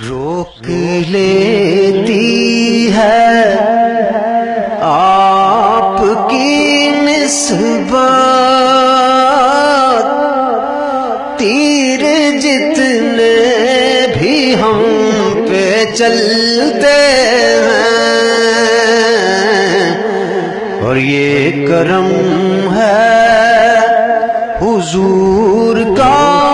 روک لیتی ہے آپ کی نسبت، تیر جتنے بھی ہم پہ چلتے ہیں، اور یہ کرم ہے حضور کا